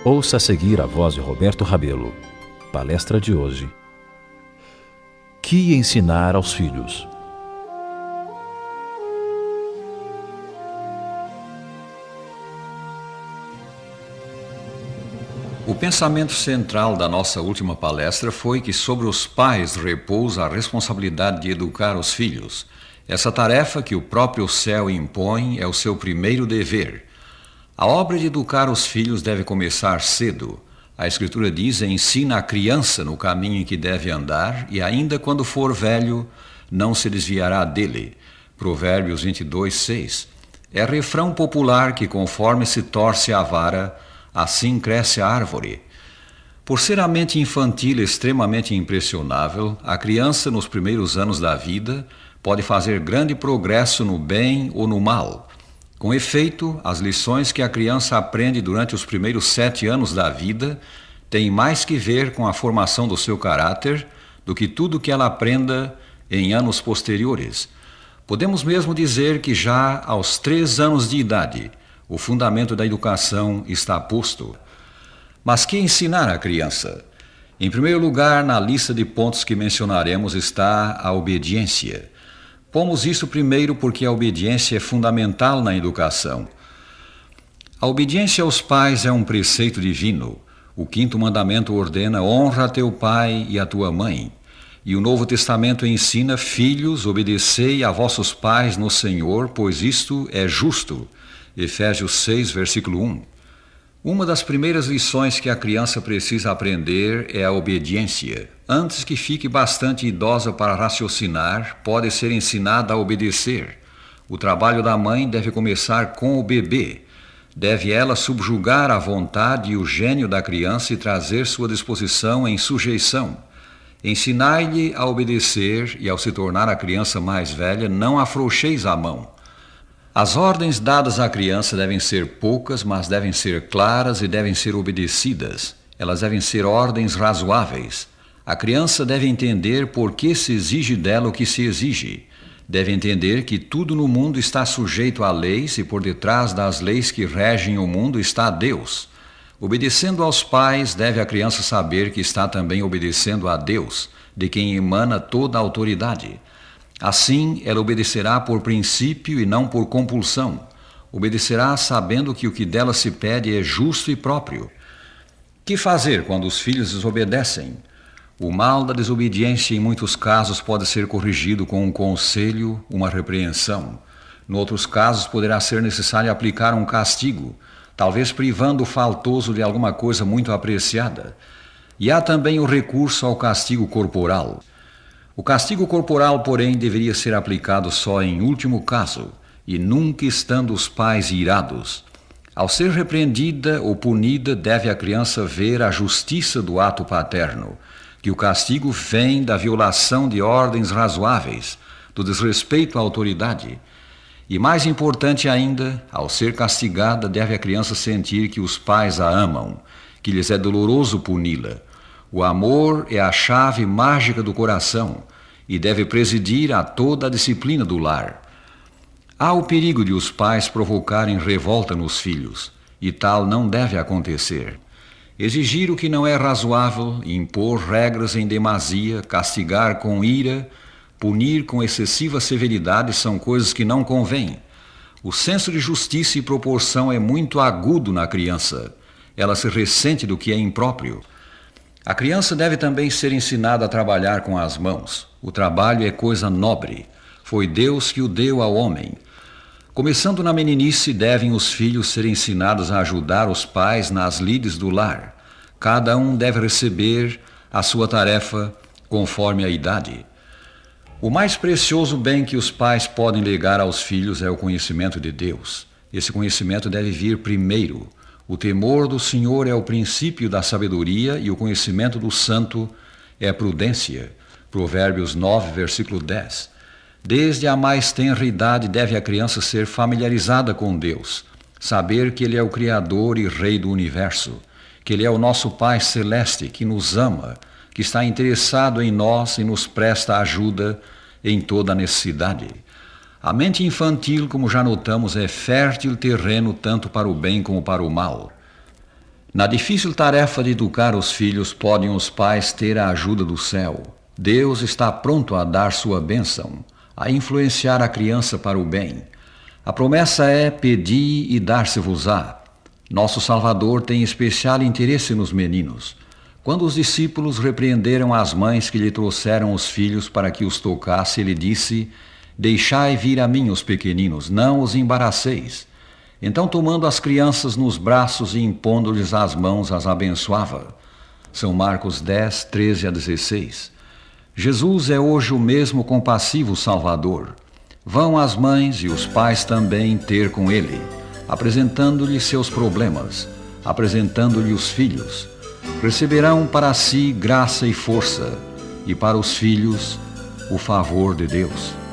Ouça a seguir a voz de Roberto Rabelo. Palestra de hoje. Que ensinar aos filhos? O pensamento central da nossa última palestra foi que sobre os pais repousa a responsabilidade de educar os filhos. Essa tarefa que o próprio céu impõe é o seu primeiro dever. A obra de educar os filhos deve começar cedo. A Escritura diz: ensina a criança no caminho em que deve andar, e ainda quando for velho, não se desviará dele. Provérbios 22, 6. É refrão popular que conforme se torce a vara, assim cresce a árvore. Por ser a mente infantil extremamente impressionável, a criança nos primeiros anos da vida pode fazer grande progresso no bem ou no mal. Com efeito, as lições que a criança aprende durante os primeiros 7 anos da vida têm mais que ver com a formação do seu caráter do que tudo que ela aprenda em anos posteriores. Podemos mesmo dizer que já aos 3 anos de idade, o fundamento da educação está posto. Mas que ensinar à criança? Em primeiro lugar, na lista de pontos que mencionaremos está a obediência. Pomos isso primeiro porque a obediência é fundamental na educação. A obediência aos pais é um preceito divino. O 5º mandamento ordena: honra a teu pai e a tua mãe. E o Novo Testamento ensina: filhos, obedecei a vossos pais no Senhor, pois isto é justo. Efésios 6, versículo 1. Uma das primeiras lições que a criança precisa aprender é a obediência. Antes que fique bastante idosa para raciocinar, pode ser ensinada a obedecer. O trabalho da mãe deve começar com o bebê. Deve ela subjugar a vontade e o gênio da criança e trazer sua disposição em sujeição. Ensinai-lhe a obedecer e, ao se tornar a criança mais velha, não afrouxeis a mão. As ordens dadas à criança devem ser poucas, mas devem ser claras e devem ser obedecidas. Elas devem ser ordens razoáveis. A criança deve entender por que se exige dela o que se exige. Deve entender que tudo no mundo está sujeito a leis e por detrás das leis que regem o mundo está Deus. Obedecendo aos pais, deve a criança saber que está também obedecendo a Deus, de quem emana toda a autoridade. Assim, ela obedecerá por princípio e não por compulsão. Obedecerá sabendo que o que dela se pede é justo e próprio. Que fazer quando os filhos desobedecem? O mal da desobediência em muitos casos pode ser corrigido com um conselho, uma repreensão. Em outros casos poderá ser necessário aplicar um castigo, talvez privando o faltoso de alguma coisa muito apreciada. E há também o recurso ao castigo corporal. O castigo corporal, porém, deveria ser aplicado só em último caso, e nunca estando os pais irados. Ao ser repreendida ou punida, deve a criança ver a justiça do ato paterno, que o castigo vem da violação de ordens razoáveis, do desrespeito à autoridade. E mais importante ainda, ao ser castigada, deve a criança sentir que os pais a amam, que lhes é doloroso puni-la. O amor é a chave mágica do coração e deve presidir a toda a disciplina do lar. Há o perigo de os pais provocarem revolta nos filhos, e tal não deve acontecer. Exigir o que não é razoável, impor regras em demasia, castigar com ira, punir com excessiva severidade são coisas que não convêm. O senso de justiça e proporção é muito agudo na criança. Ela se ressente do que é impróprio. A criança deve também ser ensinada a trabalhar com as mãos. O trabalho é coisa nobre. Foi Deus que o deu ao homem. Começando na meninice, devem os filhos ser ensinados a ajudar os pais nas lides do lar. Cada um deve receber a sua tarefa conforme a idade. O mais precioso bem que os pais podem legar aos filhos é o conhecimento de Deus. Esse conhecimento deve vir primeiro. O temor do Senhor é o princípio da sabedoria e o conhecimento do santo é a prudência. Provérbios 9, versículo 10. Desde a mais tenra idade deve a criança ser familiarizada com Deus, saber que Ele é o Criador e Rei do universo, que Ele é o nosso Pai Celeste, que nos ama, que está interessado em nós e nos presta ajuda em toda a necessidade. A mente infantil, como já notamos, é fértil terreno tanto para o bem como para o mal. Na difícil tarefa de educar os filhos, podem os pais ter a ajuda do céu. Deus está pronto a dar sua bênção, a influenciar a criança para o bem. A promessa é: pedi e dar-se-vos-á. Nosso Salvador tem especial interesse nos meninos. Quando os discípulos repreenderam as mães que lhe trouxeram os filhos para que os tocasse, ele disse: deixai vir a mim os pequeninos, não os embaraceis. Então, tomando as crianças nos braços e impondo-lhes as mãos, as abençoava. São Marcos 10, 13 a 16. Jesus é hoje o mesmo compassivo Salvador. Vão as mães e os pais também ter com ele, apresentando-lhe seus problemas, apresentando-lhe os filhos. Receberão para si graça e força, e para os filhos o favor de Deus.